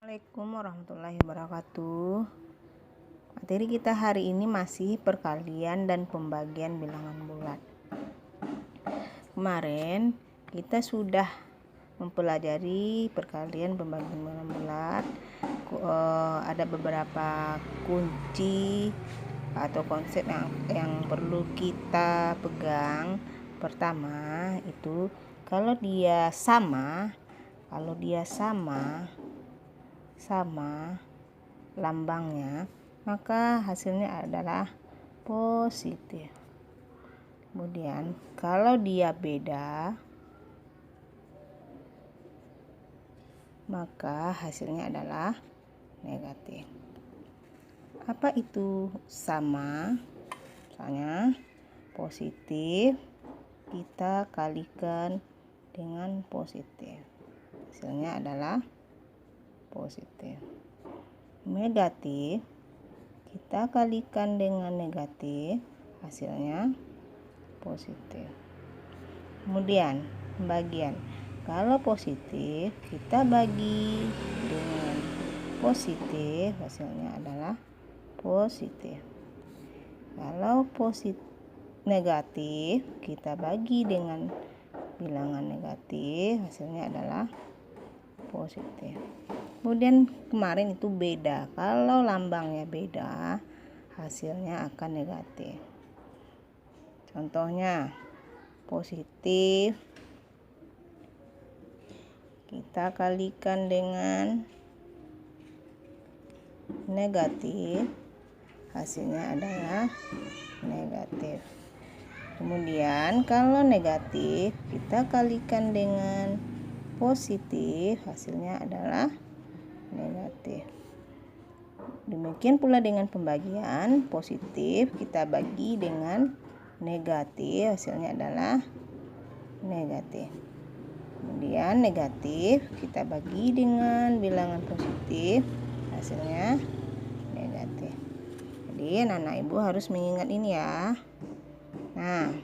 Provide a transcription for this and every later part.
Assalamualaikum warahmatullahi wabarakatuh. Materi kita hari ini masih perkalian dan pembagian bilangan bulat. Kemarin kita sudah mempelajari perkalian pembagian bilangan bulat. Ada beberapa kunci atau konsep yang perlu kita pegang. Pertama itu kalau dia sama lambangnya, maka hasilnya adalah positif. Kemudian kalau dia beda, maka hasilnya adalah negatif. Apa itu sama? Misalnya positif kita kalikan dengan positif, hasilnya adalah positif. Negatif kita kalikan dengan negatif, hasilnya positif. Kemudian pembagian, kalau positif kita bagi dengan positif, hasilnya adalah positif. Kalau negatif kita bagi dengan bilangan negatif, hasilnya adalah positif. Kemudian kemarin itu beda, kalau lambangnya beda hasilnya akan negatif. Contohnya positif kita kalikan dengan negatif, hasilnya adalah negatif. Kemudian kalau negatif kita kalikan dengan positif, hasilnya adalah negatif. Demikian pula dengan pembagian, positif kita bagi dengan negatif, hasilnya adalah negatif. Kemudian negatif kita bagi dengan bilangan positif, hasilnya negatif. Jadi anak ibu harus mengingat ini ya. Nah,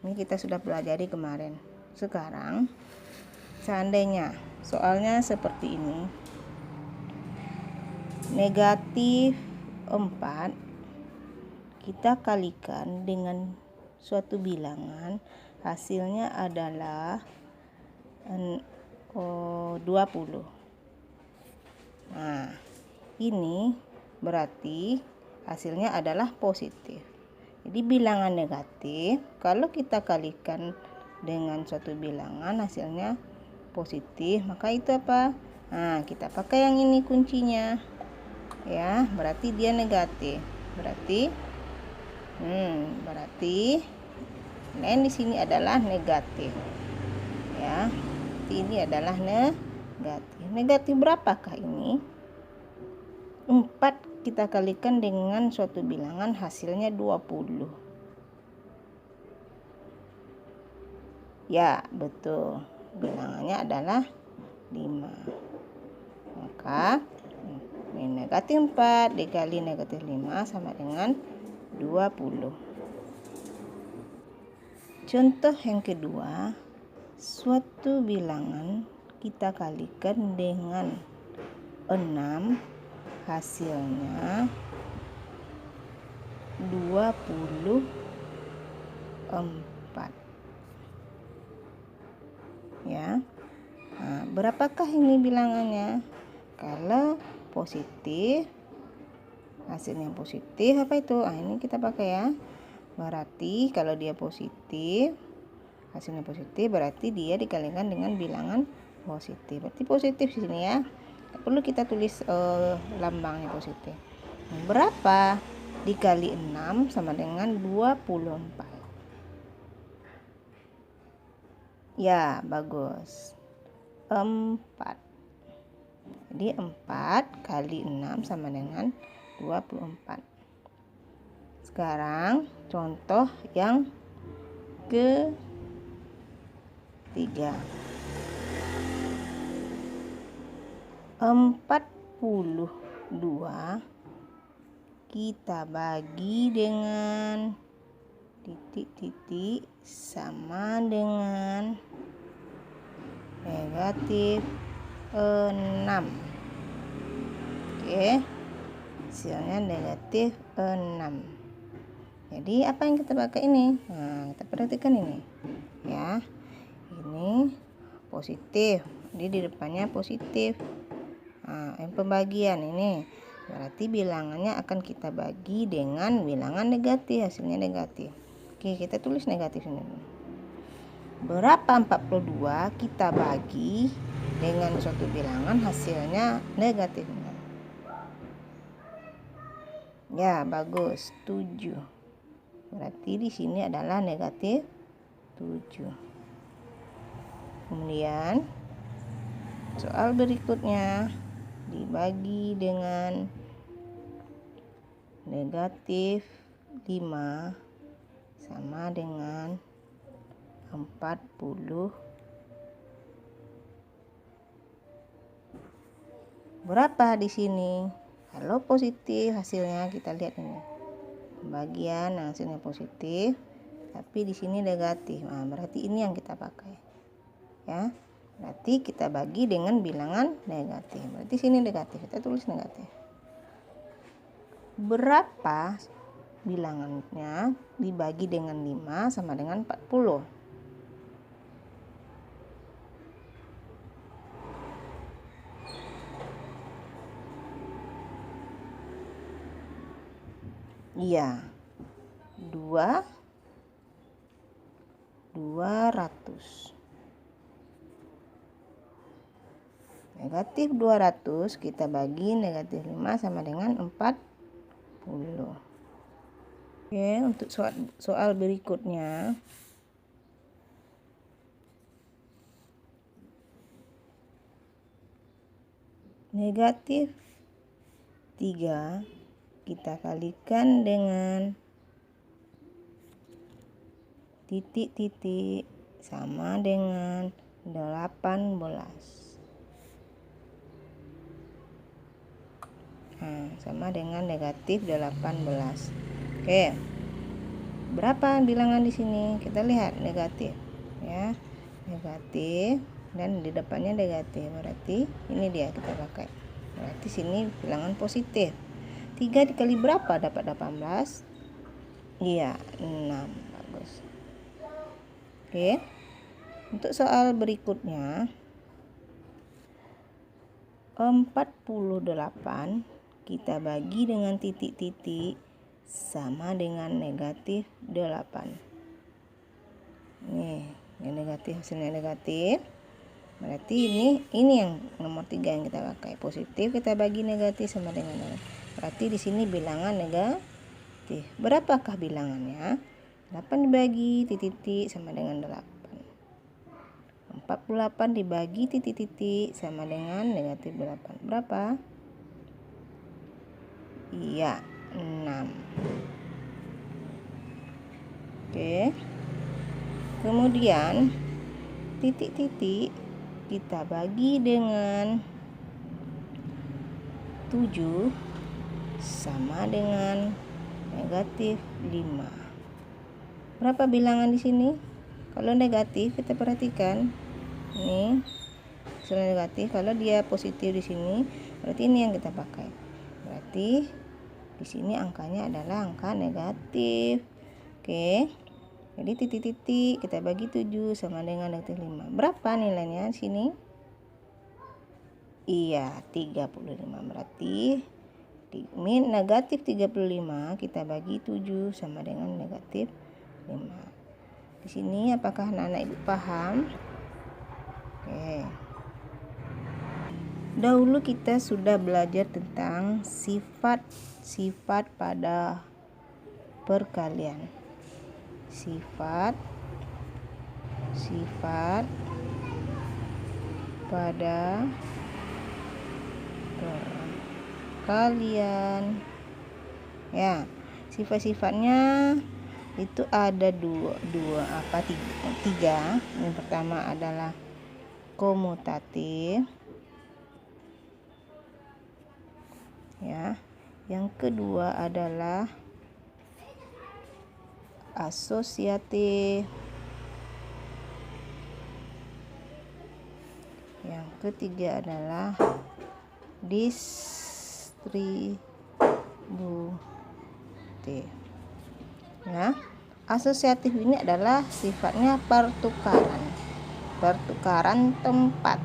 ini kita sudah pelajari kemarin. Sekarang seandainya soalnya seperti ini, negatif 4 kita kalikan dengan suatu bilangan, hasilnya adalah 20. Nah, ini berarti hasilnya adalah positif. Jadi bilangan negatif kalau kita kalikan dengan suatu bilangan hasilnya positif, maka itu apa? Nah, kita pakai yang ini kuncinya. Ya, berarti dia negatif. Berarti di sini adalah negatif. Ya. Ini adalah negatif. Negatif berapakah ini? 4 kita kalikan dengan suatu bilangan hasilnya 20. Ya, betul. Bilangannya adalah 5. Maka negatif 4 dikali negatif 5 sama dengan 20. Contoh yang kedua, suatu bilangan kita kalikan dengan 6, hasilnya 24. Ya. Nah, berapakah ini bilangannya? Kalau positif, hasilnya positif, apa itu? Ini kita pakai ya. Berarti kalau dia positif, hasilnya positif, berarti dia dikalikan dengan bilangan positif. Berarti positif di sini ya. Perlu kita tulis lambangnya positif. Berapa dikali 6 sama dengan 24. Ya, bagus. 4. Jadi 4 kali 6 sama dengan 24. Sekarang contoh yang ketiga. 42 kita bagi dengan titik-titik sama dengan negatif 6. Oke, hasilnya negatif 6. Jadi apa yang kita pakai ini? Nah, kita perhatikan ini ya, ini positif, jadi di depannya positif. Nah, yang pembagian ini berarti bilangannya akan kita bagi dengan bilangan negatif, hasilnya negatif. Oke, kita tulis negatif ini. Berapa 42 kita bagi dengan suatu bilangan hasilnya negatif. Ya, bagus. 7. Berarti di sini adalah negatif 7. Kemudian soal berikutnya dibagi dengan negatif 5 sama dengan 40. Berapa di sini? Kalau positif hasilnya kita lihat ini. Pembagian hasilnya positif, tapi di sini negatif. Nah, berarti ini yang kita pakai. Ya. Berarti kita bagi dengan bilangan negatif. Berarti sini negatif. Kita tulis negatif. Berapa bilangannya dibagi dengan 5 sama dengan 40? Iya, 200. Negatif 200 kita bagi negatif 5 sama dengan 40. Oke, untuk soal berikutnya. Negatif 3 kita kalikan dengan titik-titik sama dengan 18. Nah, sama dengan negatif 18. Oke. Berapa bilangan di sini? Kita lihat negatif ya. Negatif dan di depannya negatif. Berarti ini dia kita pakai. Berarti sini bilangan positif. 3 dikali berapa dapat 18? Iya, 6. Bagus. Oke. Untuk soal berikutnya 48 kita bagi dengan titik-titik sama dengan negatif 8. Nih, yang negatif hasilnya negatif. Berarti ini yang nomor 3 yang kita pakai. Positif kita bagi negatif sama dengan 0. Berarti di sini bilangan negatif. Berapakah bilangannya? 8 dibagi titik-titik sama dengan 8. 48 dibagi titik-titik sama dengan negatif 8. Berapa? Iya, 6. Oke. Kemudian titik-titik kita bagi dengan 7 sama dengan negatif 5. Berapa bilangan di sini? Kalau negatif kita perhatikan. Ini hasilnya negatif. Kalau dia positif di sini, berarti ini yang kita pakai. Berarti di sini angkanya adalah angka negatif. Oke. Jadi titik-titik kita bagi 7 sama dengan negatif 5. Berapa nilainya di sini? Iya, 35. Berarti negatif 35 kita bagi 7 sama dengan negatif 5. Di sini apakah anak-anak ibu paham? Oke. Dahulu kita sudah belajar tentang sifat-sifat pada perkalian. Sifat pada perkalian. Ya, sifat-sifatnya itu ada tiga. Yang pertama adalah komutatif. Ya. Yang kedua adalah asosiatif. Yang ketiga adalah distributif. Ya, asosiatif ini adalah sifatnya pertukaran tempat.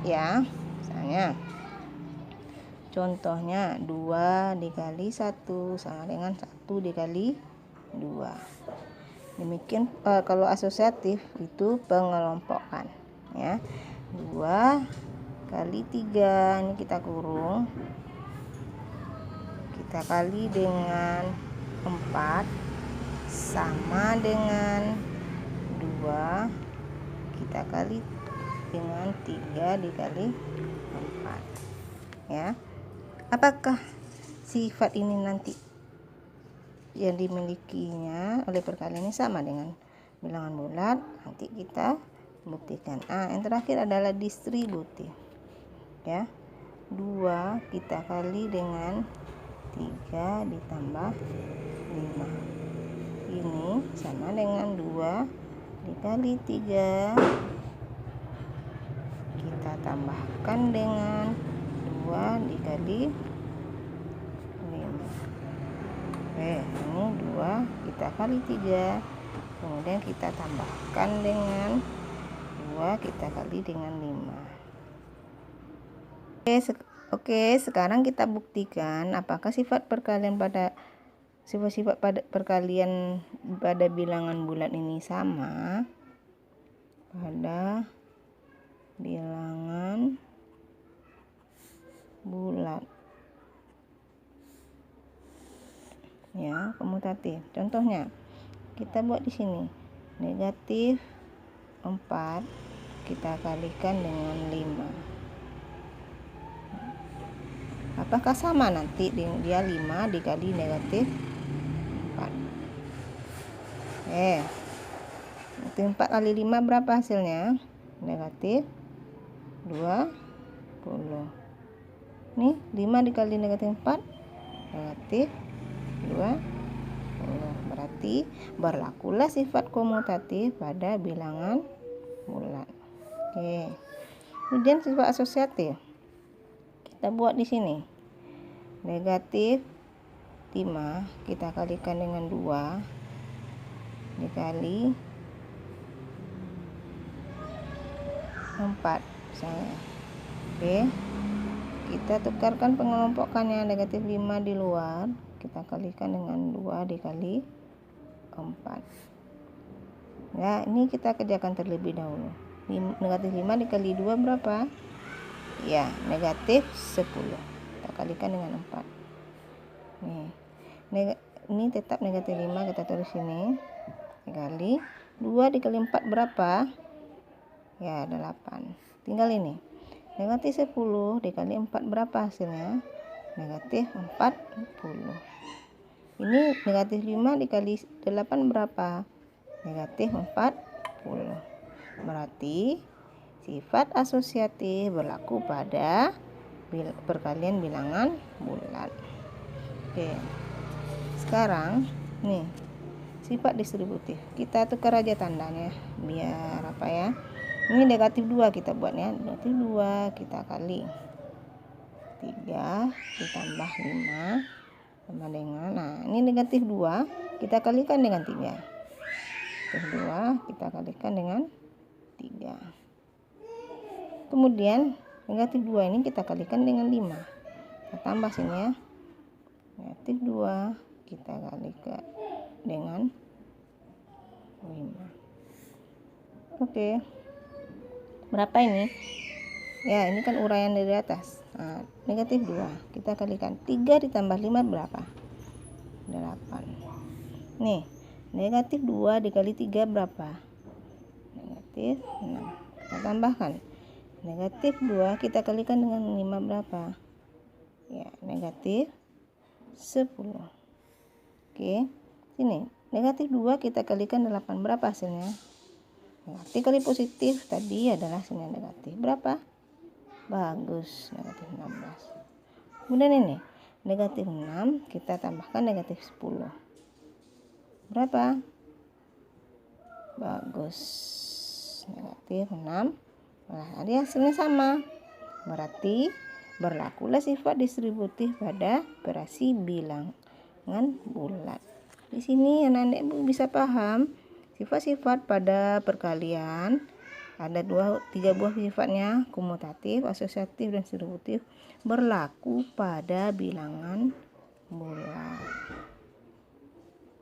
Ya, misalnya contohnya 2 dikali 1 sama dengan 1 dikali 2. Demikian kalau asosiatif itu pengelompokan, ya. 2 kali 3 ini kita kurung, kita kali dengan 4 sama dengan 2 kita kali dengan 3 dikali 4. Ya, apakah sifat ini nanti yang dimilikinya oleh perkalian ini sama dengan bilangan bulat? Nanti kita buktikan. Yang terakhir adalah distributif. Ya, 2 kita kali dengan 3 ditambah 5. Ini sama dengan 2 dikali 3 kita tambahkan dengan 2 dikali 5. Ini 2 kita kali 3, kemudian kita tambahkan dengan 2 kita kali dengan 5. Oke, sekarang kita buktikan apakah sifat perkalian pada bilangan bulat ini sama pada bilangan bulat. Ya, komutatif. Contohnya kita buat di sini. Negatif 4 kita kalikan dengan 5. Apakah sama nanti dia 5 dikali negatif 4? Negatif 4 kali 5 berapa hasilnya? Negatif 20. Nih 5 dikali negatif 4 negatif 20. Berarti berlakulah sifat komutatif pada bilangan bulat. Oke. Kemudian sifat asosiatif kita buat di sini. Negatif 5 kita kalikan dengan 2 dikali 4 misalnya. Oke, kita tukarkan pengelompokannya. Negatif 5 di luar kita kalikan dengan 2 dikali 4. Ya, ini kita kerjakan terlebih dahulu. Negatif 5 dikali 2 berapa? Ya, negatif 10. Kita kalikan dengan 4. Ini tetap negatif 5, kita tulis sini. Dikali 2 dikali 4 berapa? Ya, 8. Tinggal ini. Negatif 10 dikali 4 berapa hasilnya? Negatif 40. Ini negatif 5 dikali 8 berapa? Negatif 40. Berarti sifat asosiatif berlaku pada perkalian bilangan bulat. Oke. Sekarang nih sifat distributif. Kita tukar aja tandanya biar apa ya? Ini negatif 2 kita buat ya. Negatif 2 kita kali 3 ditambah 5 sama dengan, ini negatif 2 kita kalikan dengan 3. Negatif 2 kita kalikan dengan 3. Kemudian negatif 2 ini kita kalikan dengan 5. Kita tambah sini ya. Negatif 2 kita kalikan dengan 5. Oke. Berapa ini? Ya, ini kan uraian dari atas. Negatif 2 kita kalikan 3 ditambah 5 berapa? 8. Nih, negatif 2 dikali 3 berapa? Negatif 6. Kita tambahkan. Negatif 2 kita kalikan dengan 5 berapa? Ya, negatif 10. Oke. Sini, negatif 2 kita kalikan 8 berapa hasilnya? Negatif kali positif tadi adalah hasilnya negatif. Berapa? Bagus, negatif 16. Kemudian ini, negatif 6 kita tambahkan negatif 10. Berapa? Bagus, negatif 6. Nah, jadi hasilnya sama. Berarti Berlakulah sifat distributif pada operasi bilangan bulat. Di sini anak-anak Ibu bisa paham sifat-sifat pada perkalian. Ada 3 buah sifatnya, komutatif, asosiatif, dan distributif, berlaku pada bilangan bulat.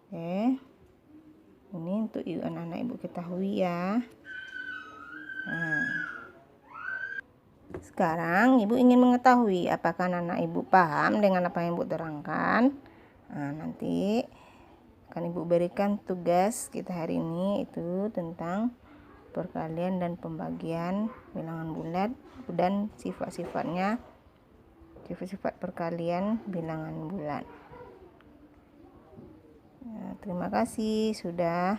Oke, ini untuk anak-anak Ibu ketahui ya. Sekarang Ibu ingin mengetahui apakah anak Ibu paham dengan apa yang Ibu terangkan. Nanti akan Ibu berikan tugas kita hari ini itu tentang perkalian dan pembagian bilangan bulat dan sifat-sifatnya, sifat-sifat perkalian bilangan bulat. Terima kasih sudah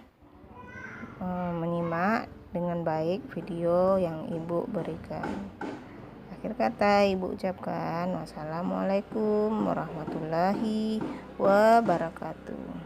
menyimak dengan baik video yang Ibu berikan. Akhir kata Ibu ucapkan wassalamualaikum warahmatullahi wabarakatuh.